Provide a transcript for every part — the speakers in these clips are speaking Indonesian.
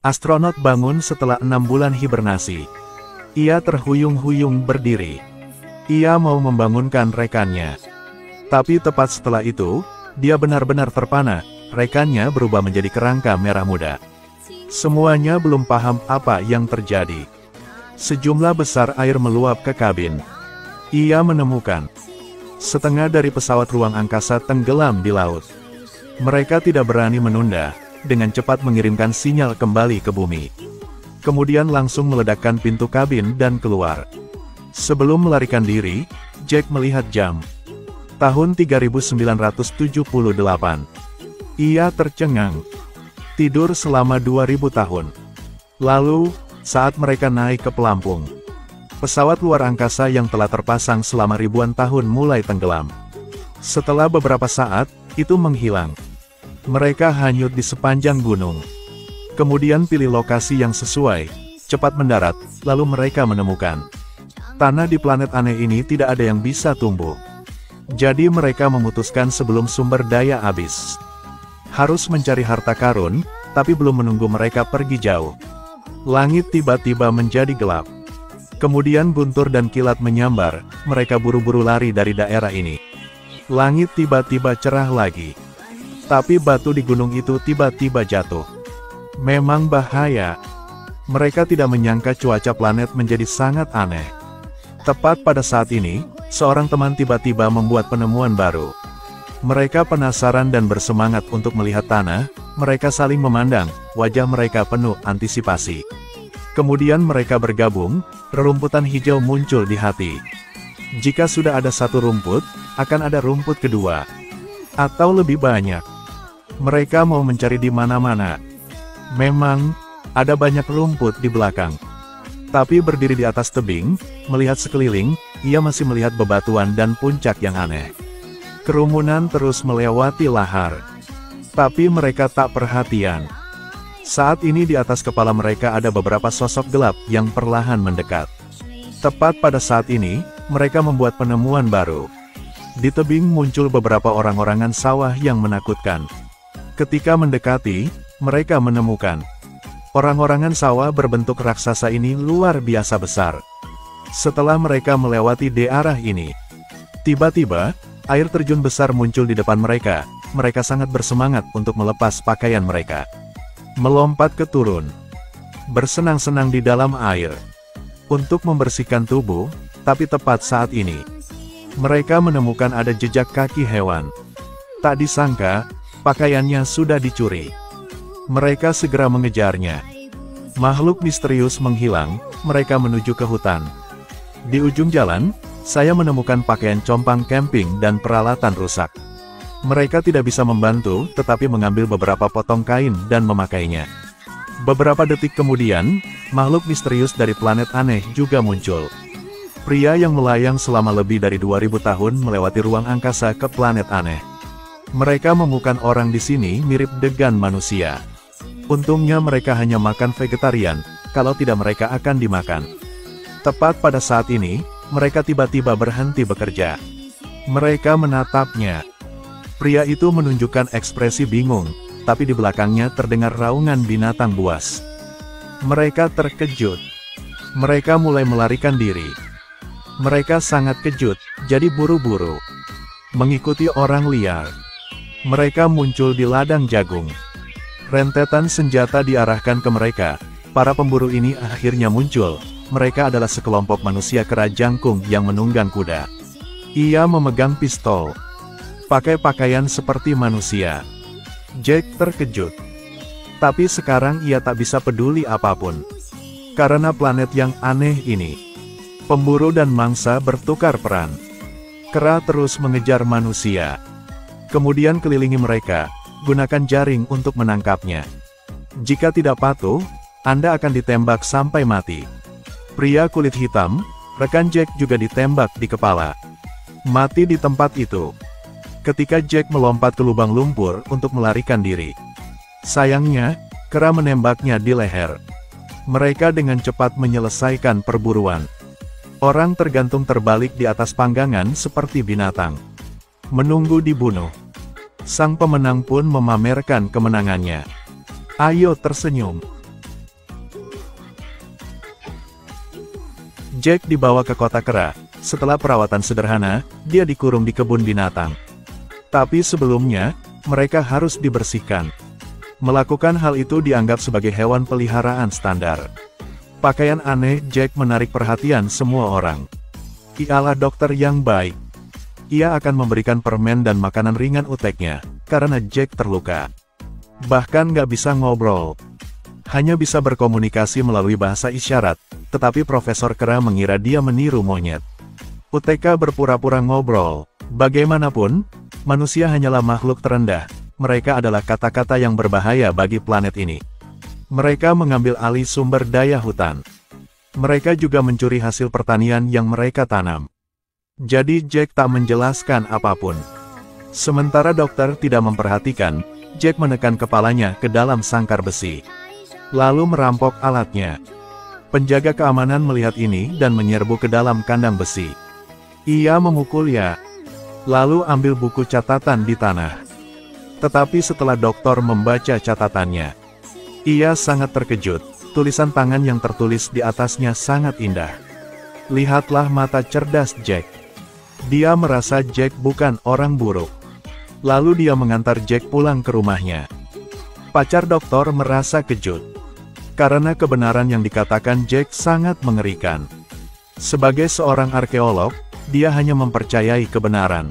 Astronot bangun setelah 6 bulan hibernasi. Ia terhuyung-huyung berdiri. Ia mau membangunkan rekannya. Tapi tepat setelah itu, dia benar-benar terpana. Rekannya berubah menjadi kerangka merah muda. Semuanya belum paham apa yang terjadi. Sejumlah besar air meluap ke kabin. Ia menemukan setengah dari pesawat ruang angkasa tenggelam di laut. Mereka tidak berani menunda, dengan cepat mengirimkan sinyal kembali ke bumi. Kemudian langsung meledakkan pintu kabin dan keluar. Sebelum melarikan diri, Jack melihat jam. Tahun 3978. Ia tercengang. Tidur selama 2000 tahun. Lalu, saat mereka naik ke pelampung, pesawat luar angkasa yang telah terpasang selama ribuan tahun mulai tenggelam. Setelah beberapa saat, itu menghilang. Mereka hanyut di sepanjang gunung. Kemudian pilih lokasi yang sesuai, cepat mendarat, lalu mereka menemukan tanah di planet aneh ini tidak ada yang bisa tumbuh. Jadi mereka memutuskan sebelum sumber daya habis, harus mencari harta karun, tapi belum menunggu mereka pergi jauh. Langit tiba-tiba menjadi gelap. Kemudian guntur dan kilat menyambar, mereka buru-buru lari dari daerah ini. Langit tiba-tiba cerah lagi. Tapi batu di gunung itu tiba-tiba jatuh. Memang bahaya. Mereka tidak menyangka cuaca planet menjadi sangat aneh. Tepat pada saat ini, seorang teman tiba-tiba membuat penemuan baru. Mereka penasaran dan bersemangat untuk melihat tanah. Mereka saling memandang, wajah mereka penuh antisipasi. Kemudian mereka bergabung, rerumputan hijau muncul di hati. Jika sudah ada satu rumput, akan ada rumput kedua. Atau lebih banyak. Mereka mau mencari di mana-mana. Memang, ada banyak rumput di belakang. Tapi berdiri di atas tebing, melihat sekeliling, ia masih melihat bebatuan dan puncak yang aneh. Kerumunan terus melewati lahar. Tapi mereka tak perhatian. Saat ini di atas kepala mereka ada beberapa sosok gelap yang perlahan mendekat. Tepat pada saat ini, mereka membuat penemuan baru. Di tebing muncul beberapa orang-orangan sawah yang menakutkan. Ketika mendekati, mereka menemukan orang-orangan sawah berbentuk raksasa ini luar biasa besar. Setelah mereka melewati daerah ini, tiba-tiba, air terjun besar muncul di depan mereka. Mereka sangat bersemangat untuk melepas pakaian mereka. Melompat ke turun. Bersenang-senang di dalam air. Untuk membersihkan tubuh, tapi tepat saat ini, mereka menemukan ada jejak kaki hewan. Tak disangka, pakaiannya sudah dicuri. Mereka segera mengejarnya. Makhluk misterius menghilang, mereka menuju ke hutan. Di ujung jalan, saya menemukan pakaian compang camping dan peralatan rusak. Mereka tidak bisa membantu, tetapi mengambil beberapa potong kain dan memakainya. Beberapa detik kemudian, makhluk misterius dari planet aneh juga muncul. Pria yang melayang selama lebih dari 2000 tahun melewati ruang angkasa ke planet aneh. Mereka menemukan orang di sini mirip dengan manusia. Untungnya mereka hanya makan vegetarian, kalau tidak mereka akan dimakan. Tepat pada saat ini, mereka tiba-tiba berhenti bekerja. Mereka menatapnya. Pria itu menunjukkan ekspresi bingung, tapi di belakangnya terdengar raungan binatang buas. Mereka terkejut. Mereka mulai melarikan diri. Mereka sangat kejut, jadi buru-buru mengikuti orang liar. Mereka muncul di ladang jagung. Rentetan senjata diarahkan ke mereka. Para pemburu ini akhirnya muncul. Mereka adalah sekelompok manusia kera jangkung yang menunggang kuda. Ia memegang pistol. Pakai pakaian seperti manusia. Jack terkejut. Tapi sekarang ia tak bisa peduli apapun. Karena planet yang aneh ini, pemburu dan mangsa bertukar peran. Kera terus mengejar manusia. Kemudian kelilingi mereka, gunakan jaring untuk menangkapnya. Jika tidak patuh, Anda akan ditembak sampai mati. Pria kulit hitam, rekan Jack juga ditembak di kepala. Mati di tempat itu. Ketika Jack melompat ke lubang lumpur untuk melarikan diri. Sayangnya, kera menembaknya di leher. Mereka dengan cepat menyelesaikan perburuan. Orang tergantung terbalik di atas panggangan seperti binatang. Menunggu dibunuh. Sang pemenang pun memamerkan kemenangannya. Ayo tersenyum. Jack dibawa ke kota kera. Setelah perawatan sederhana, dia dikurung di kebun binatang. Tapi sebelumnya, mereka harus dibersihkan. Melakukan hal itu dianggap sebagai hewan peliharaan standar. Pakaian aneh Jack menarik perhatian semua orang. Ialah dokter yang baik. Ia akan memberikan permen dan makanan ringan untuknya, karena Jack terluka. Bahkan nggak bisa ngobrol. Hanya bisa berkomunikasi melalui bahasa isyarat, tetapi Profesor Kera mengira dia meniru monyet. UTK berpura-pura ngobrol. Bagaimanapun, manusia hanyalah makhluk terendah. Mereka adalah kata-kata yang berbahaya bagi planet ini. Mereka mengambil alih sumber daya hutan. Mereka juga mencuri hasil pertanian yang mereka tanam. Jadi Jack tak menjelaskan apapun. Sementara dokter tidak memperhatikan, Jack menekan kepalanya ke dalam sangkar besi. Lalu merampok alatnya. Penjaga keamanan melihat ini dan menyerbu ke dalam kandang besi. Ia memukulnya. Lalu ambil buku catatan di tanah. Tetapi setelah dokter membaca catatannya, ia sangat terkejut. Tulisan tangan yang tertulis di atasnya sangat indah. Lihatlah mata cerdas Jack. Dia merasa Jack bukan orang buruk. Lalu dia mengantar Jack pulang ke rumahnya. Pacar dokter merasa kejut. Karena kebenaran yang dikatakan Jack sangat mengerikan. Sebagai seorang arkeolog, dia hanya mempercayai kebenaran.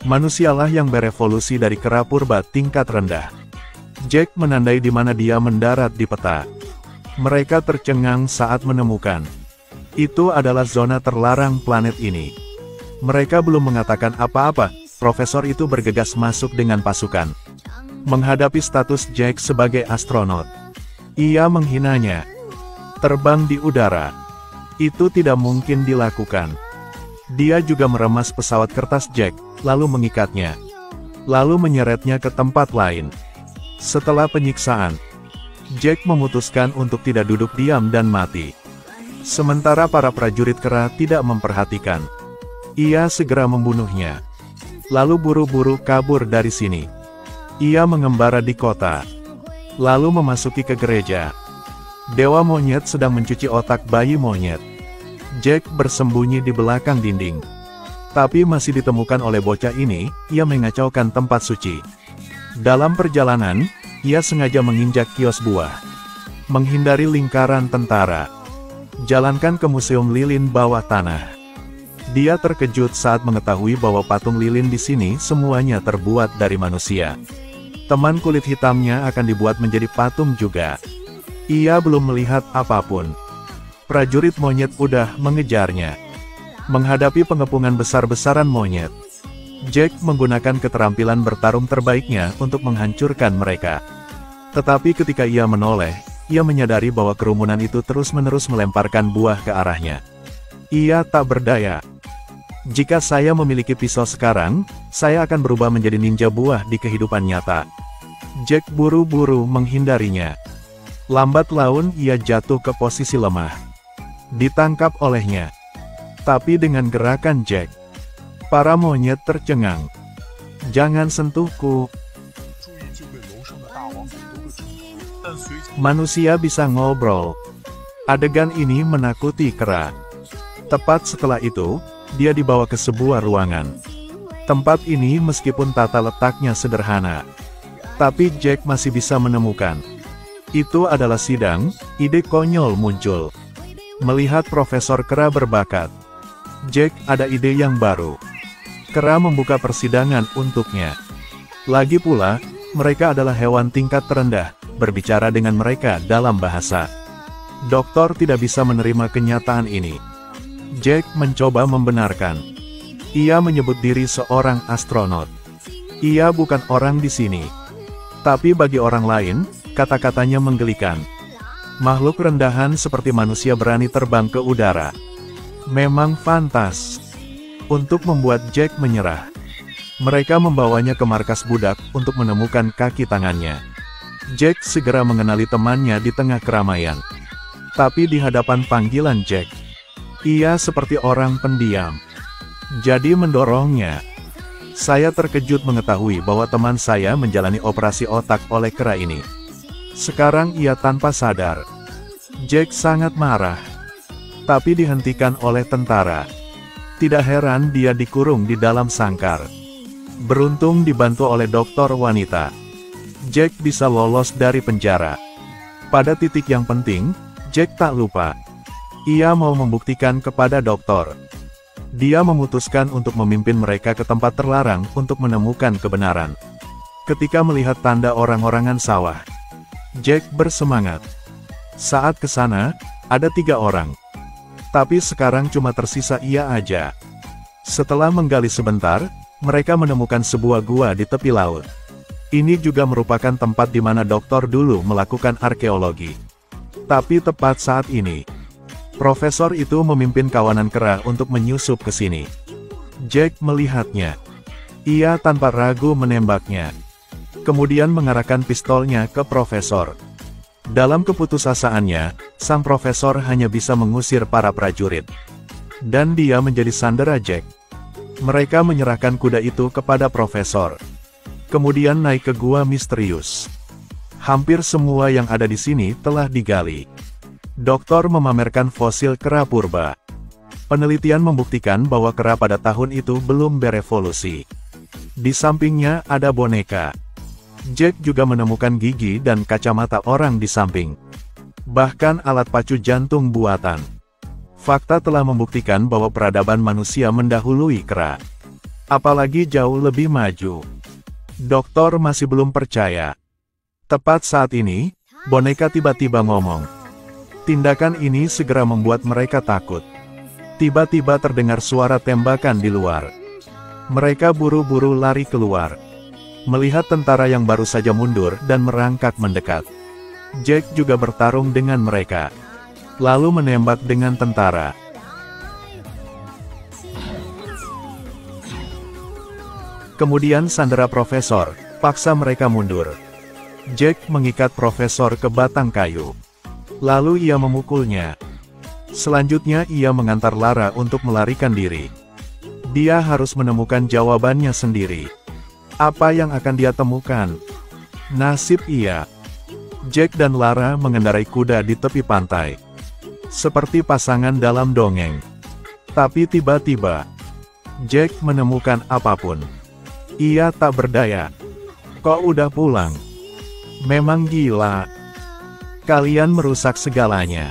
Manusialah yang berevolusi dari kera purba tingkat rendah. Jack menandai di mana dia mendarat di peta. Mereka tercengang saat menemukan. Itu adalah zona terlarang planet ini. Mereka belum mengatakan apa-apa, profesor itu bergegas masuk dengan pasukan. Menghadapi status Jack sebagai astronot. Ia menghinanya. Terbang di udara. Itu tidak mungkin dilakukan. Dia juga meremas pesawat kertas Jack, lalu mengikatnya. Lalu menyeretnya ke tempat lain. Setelah penyiksaan, Jack memutuskan untuk tidak duduk diam dan mati. Sementara para prajurit kera tidak memperhatikan. Ia segera membunuhnya. Lalu buru-buru kabur dari sini. Ia mengembara di kota. Lalu memasuki ke gereja. Dewa monyet sedang mencuci otak bayi monyet. Jack bersembunyi di belakang dinding. Tapi masih ditemukan oleh bocah ini, ia mengacaukan tempat suci. Dalam perjalanan, ia sengaja menginjak kios buah. Menghindari lingkaran tentara. Jalankan ke museum lilin bawah tanah. Dia terkejut saat mengetahui bahwa patung lilin di sini semuanya terbuat dari manusia. Teman kulit hitamnya akan dibuat menjadi patung juga. Ia belum melihat apapun. Prajurit monyet udah mengejarnya. Menghadapi pengepungan besar-besaran monyet, Jack menggunakan keterampilan bertarung terbaiknya untuk menghancurkan mereka. Tetapi ketika ia menoleh, ia menyadari bahwa kerumunan itu terus-menerus melemparkan buah ke arahnya. Ia tak berdaya. Jika saya memiliki pisau sekarang, saya akan berubah menjadi ninja buah di kehidupan nyata. Jack buru-buru menghindarinya. Lambat laun ia jatuh ke posisi lemah. Ditangkap olehnya. Tapi dengan gerakan Jack, para monyet tercengang. Jangan sentuhku. Manusia bisa ngobrol. Adegan ini menakuti kera. Tepat setelah itu, dia dibawa ke sebuah ruangan. Tempat ini meskipun tata letaknya sederhana, tapi Jack masih bisa menemukan. Itu adalah sidang, ide konyol muncul. Melihat Profesor Kera berbakat, Jack ada ide yang baru. Kera membuka persidangan untuknya. Lagi pula, mereka adalah hewan tingkat terendah, berbicara dengan mereka dalam bahasa. Dokter tidak bisa menerima kenyataan ini. Jack mencoba membenarkan. Ia menyebut diri seorang astronot. Ia bukan orang di sini. Tapi bagi orang lain, kata-katanya menggelikan. Makhluk rendahan seperti manusia berani terbang ke udara. Memang fantas. Untuk membuat Jack menyerah, mereka membawanya ke markas budak untuk menemukan kaki tangannya. Jack segera mengenali temannya di tengah keramaian. Tapi di hadapan panggilan Jack, ia seperti orang pendiam. Jadi mendorongnya. Saya terkejut mengetahui bahwa teman saya menjalani operasi otak oleh kera ini. Sekarang ia tanpa sadar. Jack sangat marah. tapi dihentikan oleh tentara. Tidak heran dia dikurung di dalam sangkar. Beruntung dibantu oleh dokter wanita, Jack bisa lolos dari penjara. Pada titik yang penting, Jack tak lupa. Ia mau membuktikan kepada dokter. Dia memutuskan untuk memimpin mereka ke tempat terlarang untuk menemukan kebenaran. Ketika melihat tanda orang-orangan sawah, Jack bersemangat. Saat ke sana, ada 3 orang. Tapi sekarang cuma tersisa ia aja. Setelah menggali sebentar, mereka menemukan sebuah gua di tepi laut. Ini juga merupakan tempat di mana dokter dulu melakukan arkeologi. Tapi tepat saat ini, profesor itu memimpin kawanan kera untuk menyusup ke sini. Jack melihatnya. Ia tanpa ragu menembaknya. Kemudian mengarahkan pistolnya ke profesor. Dalam keputusasaannya, sang profesor hanya bisa mengusir para prajurit. Dan dia menjadi sandera Jack. Mereka menyerahkan kuda itu kepada profesor. Kemudian naik ke gua misterius. Hampir semua yang ada di sini telah digali. Dokter memamerkan fosil kera purba. Penelitian membuktikan bahwa kera pada tahun itu belum berevolusi. Di sampingnya ada boneka. Jack juga menemukan gigi dan kacamata orang di samping. Bahkan alat pacu jantung buatan. Fakta telah membuktikan bahwa peradaban manusia mendahului kera. Apalagi jauh lebih maju. Dokter masih belum percaya. Tepat saat ini, boneka tiba-tiba ngomong. Tindakan ini segera membuat mereka takut. Tiba-tiba terdengar suara tembakan di luar. Mereka buru-buru lari keluar. Melihat tentara yang baru saja mundur dan merangkak mendekat. Jack juga bertarung dengan mereka. Lalu menembak dengan tentara. Kemudian sandera profesor, paksa mereka mundur. Jack mengikat profesor ke batang kayu. Lalu ia memukulnya. Selanjutnya ia mengantar Lara untuk melarikan diri. Dia harus menemukan jawabannya sendiri. Apa yang akan dia temukan? Nasib ia. Jack dan Lara mengendarai kuda di tepi pantai. Seperti pasangan dalam dongeng. Tapi tiba-tiba, Jack menemukan apapun. Ia tak berdaya. Kok udah pulang? Memang gila. Kalian merusak segalanya.